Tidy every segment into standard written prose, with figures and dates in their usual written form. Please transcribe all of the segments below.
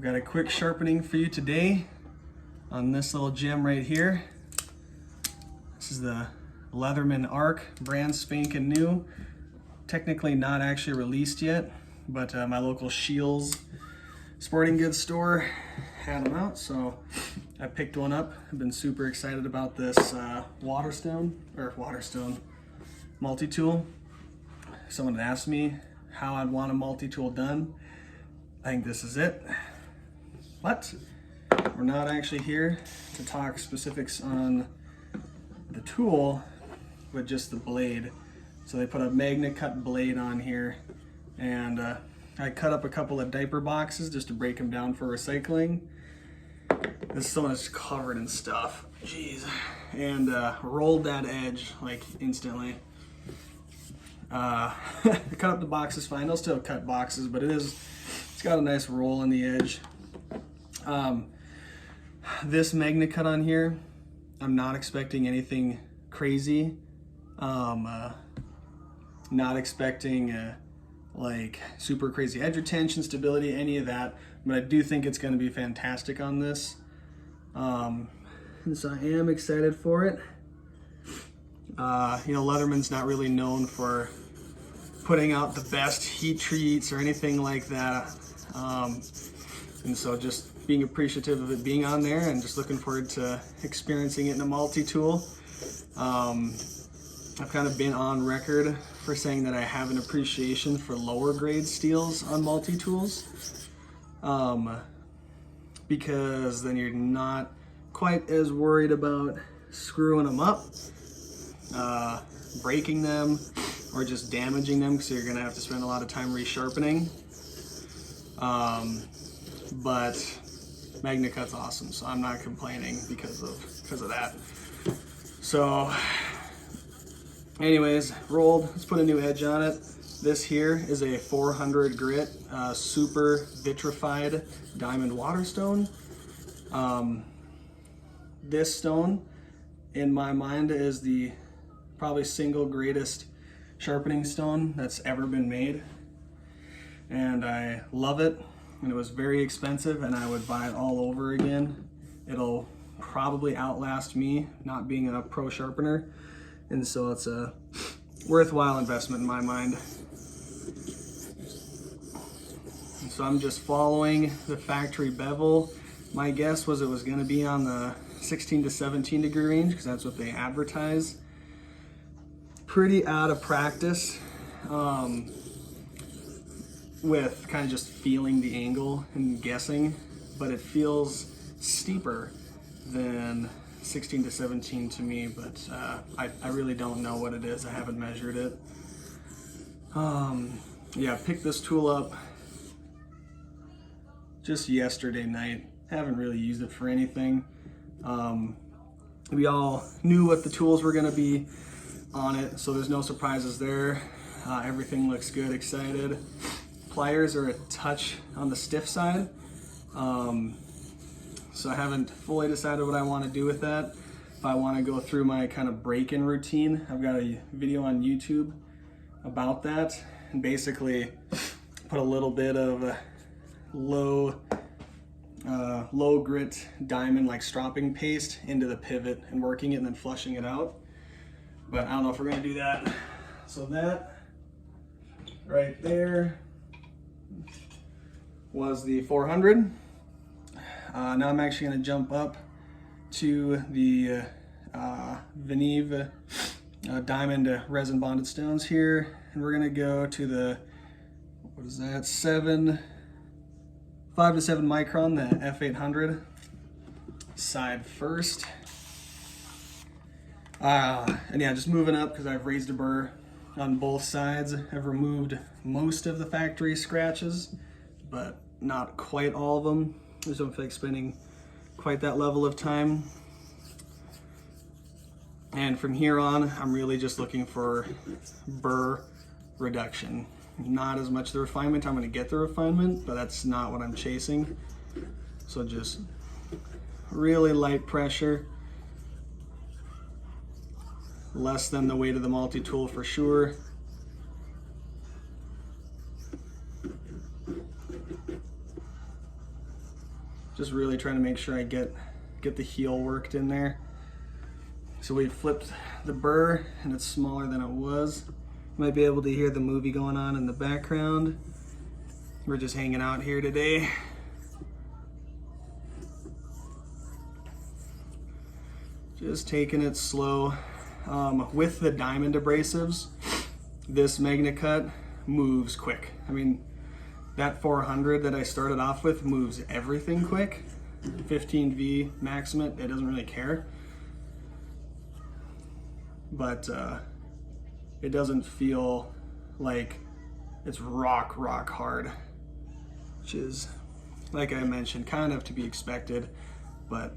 I've got a quick sharpening for you today on this little gem right here. This is the Leatherman Arc, brand spanking new. Technically not actually released yet, but my local Shields sporting goods store had them out, so I picked one up. I've been super excited about this Waterstone multi-tool. Someone had asked me how I'd want a multi-tool done. I think this is it. But we're not actually here to talk specifics on the tool, but just the blade. So they put a Magnacut blade on here, and I cut up a couple of diaper boxes just to break them down for recycling. This one is covered in stuff, jeez, and rolled that edge like instantly. I cut up the boxes fine. I'll still cut boxes, but it's got a nice roll in the edge. This Magnacut on here, I'm not expecting anything crazy. Not expecting like super crazy edge retention, stability, any of that, but I do think it's going to be fantastic on this. And so I am excited for it. You know, Leatherman's not really known for putting out the best heat treats or anything like that. And so just being appreciative of it being on there and just looking forward to experiencing it in a multi-tool. I've kind of been on record for saying that I have an appreciation for lower grade steels on multi-tools, because then you're not quite as worried about screwing them up, breaking them, or just damaging them, because you're gonna have to spend a lot of time resharpening. But Magnacut's awesome, so I'm not complaining because of that. So anyways, rolled, let's put a new edge on it. This here is a 400 grit super vitrified diamond waterstone. This stone, in my mind, is the probably single greatest sharpening stone that's ever been made. And I love it, and it was very expensive, and I would buy it all over again. It'll probably outlast me not being a pro sharpener, and so it's a worthwhile investment in my mind. And so I'm just following the factory bevel. My guess was it was going to be on the 16 to 17 degree range, because that's what they advertise. Pretty out of practice with kind of just feeling the angle and guessing, but it feels steeper than 16 to 17 to me, but I really don't know what it is. I haven't measured it. Yeah, I picked this tool up just yesterday night. Haven't really used it for anything. We all knew what the tools were gonna be on it, so there's no surprises there. Everything looks good, excited. Pliers are a touch on the stiff side. So I haven't fully decided what I want to do with that. If I want to go through my kind of break-in routine, I've got a video on YouTube about that, and basically put a little bit of low grit diamond like stropping paste into the pivot and working it and then flushing it out. But I don't know if we're going to do that. So that right there was the 400. Now I'm actually going to jump up to the Veneve diamond resin bonded stones here, and we're going to go to the, what is that, 5 to 7 micron, the F800 side first. And yeah, just moving up because I've raised a burr on both sides. I've removed most of the factory scratches, but not quite all of them. I just don't feel like spending quite that level of time. And from here on, I'm really just looking for burr reduction. Not as much the refinement. I'm going to get the refinement, but that's not what I'm chasing. So just really light pressure. Less than the weight of the multi-tool for sure. Just really trying to make sure I get the heel worked in there. So we flipped the burr and it's smaller than it was. You might be able to hear the movie going on in the background. We're just hanging out here today. Just taking it slow. With the diamond abrasives, this Magnacut moves quick. I mean, that 400 that I started off with moves everything quick. 15V maximum, it doesn't really care. But it doesn't feel like it's rock hard, which is, like I mentioned, kind of to be expected, but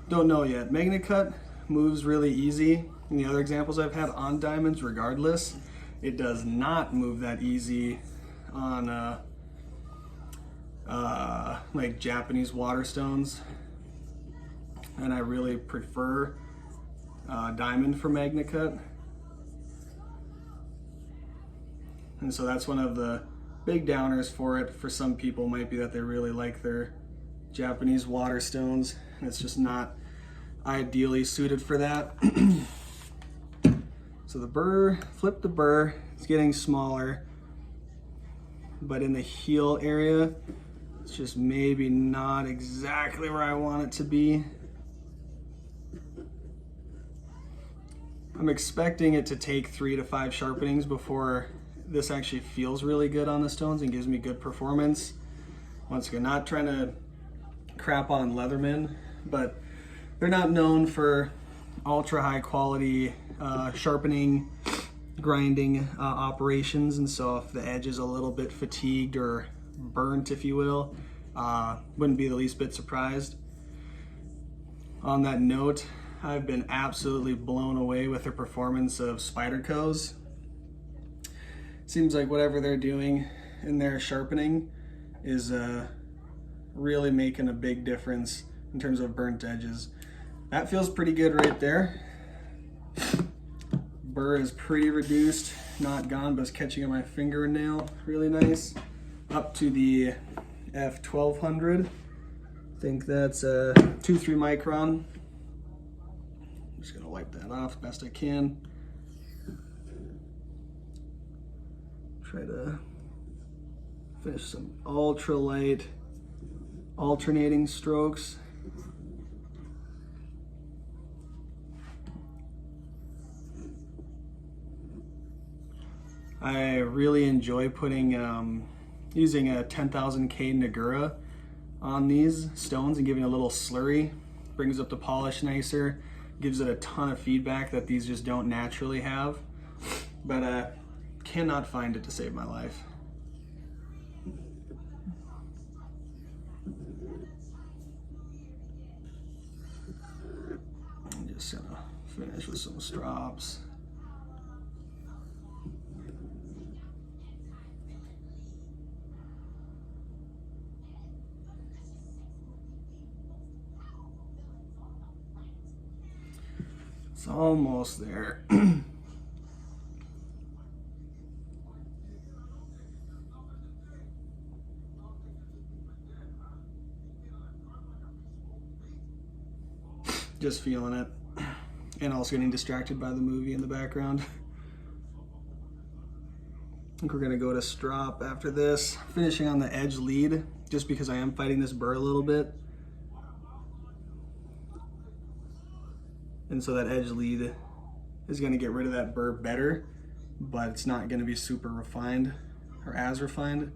don't know yet. Magnacut moves really easy. In the other examples I've had on diamonds, regardless, it does not move that easy on like Japanese water stones, and I really prefer diamond for Magnacut. And so that's one of the big downers for it. For some people might be that they really like their Japanese water stones, and it's just not ideally suited for that. So the burr, flip the burr, it's getting smaller, but in the heel area, it's just maybe not exactly where I want it to be. I'm expecting it to take 3 to 5 sharpenings before this actually feels really good on the stones and gives me good performance. Once again, not trying to crap on Leatherman, but they're not known for ultra high quality sharpening, grinding operations, and so if the edge is a little bit fatigued or burnt, if you will, wouldn't be the least bit surprised. On that note, I've been absolutely blown away with the performance of Spyderco's. Seems like whatever they're doing in their sharpening is really making a big difference in terms of burnt edges. That feels pretty good right there. Burr is pretty reduced, not gone, but it's catching on my fingernail really nice. Up to the F1200. I think that's 2-3 micron. I'm just gonna wipe that off best I can. Try to finish some ultra light alternating strokes. I really enjoy putting using a 10,000K Nagura on these stones and giving a little slurry. Brings up the polish nicer, gives it a ton of feedback that these just don't naturally have, but cannot find it to save my life. I'm just gonna finish with some strops. It's almost there. Just feeling it, and also getting distracted by the movie in the background. I think we're gonna go to strop after this, finishing on the edge lead, just because I am fighting this burr a little bit. And so that edge lead is gonna get rid of that burr better, but it's not gonna be super refined or as refined.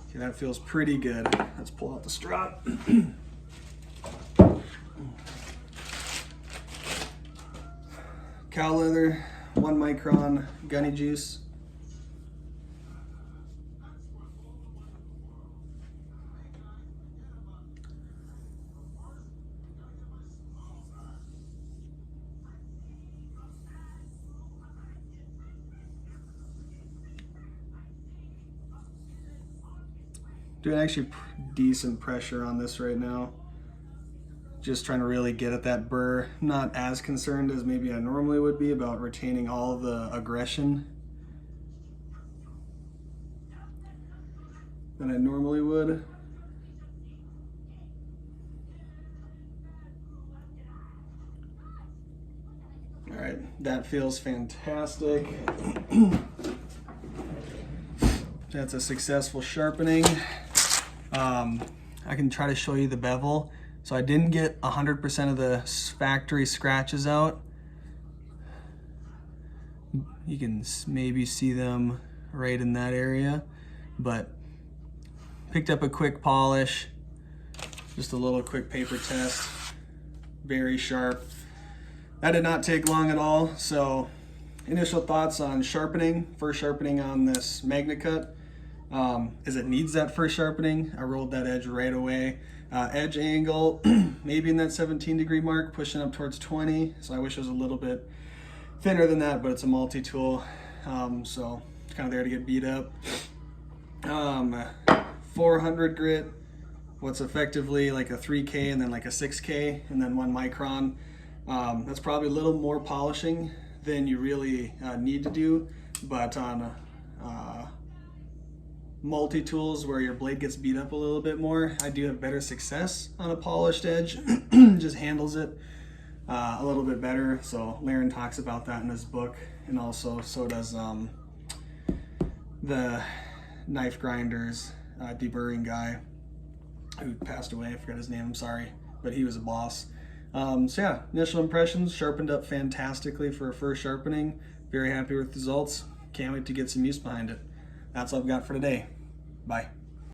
Okay, that feels pretty good. Let's pull out the strop. Cow leather, 1 micron gunny juice. Doing actually decent pressure on this right now. Just trying to really get at that burr. Not as concerned as maybe I normally would be about retaining all of the aggression than I normally would. All right, that feels fantastic. That's a successful sharpening. I can try to show you the bevel. So I didn't get 100% of the factory scratches out. You can maybe see them right in that area, but picked up a quick polish, just a little quick paper test, very sharp. That did not take long at all. So initial thoughts on sharpening, first sharpening on this Magnacut, is it needs that first sharpening. I rolled that edge right away. Edge angle, maybe in that 17-degree mark, pushing up towards 20. So I wish it was a little bit thinner than that, but it's a multi-tool. So it's kind of there to get beat up. 400 grit, what's effectively like a 3K and then like a 6K and then 1 micron. That's probably a little more polishing than you really need to do, but on multi-tools where your blade gets beat up a little bit more, I do have better success on a polished edge. Just handles it a little bit better. So Laren talks about that in his book, and also so does the knife grinders deburring guy who passed away. I forgot his name, I'm sorry, but he was a boss. So yeah, initial impressions, sharpened up fantastically for a first sharpening. Very happy with the results. Can't wait to get some use behind it. That's all I've got for today. Bye.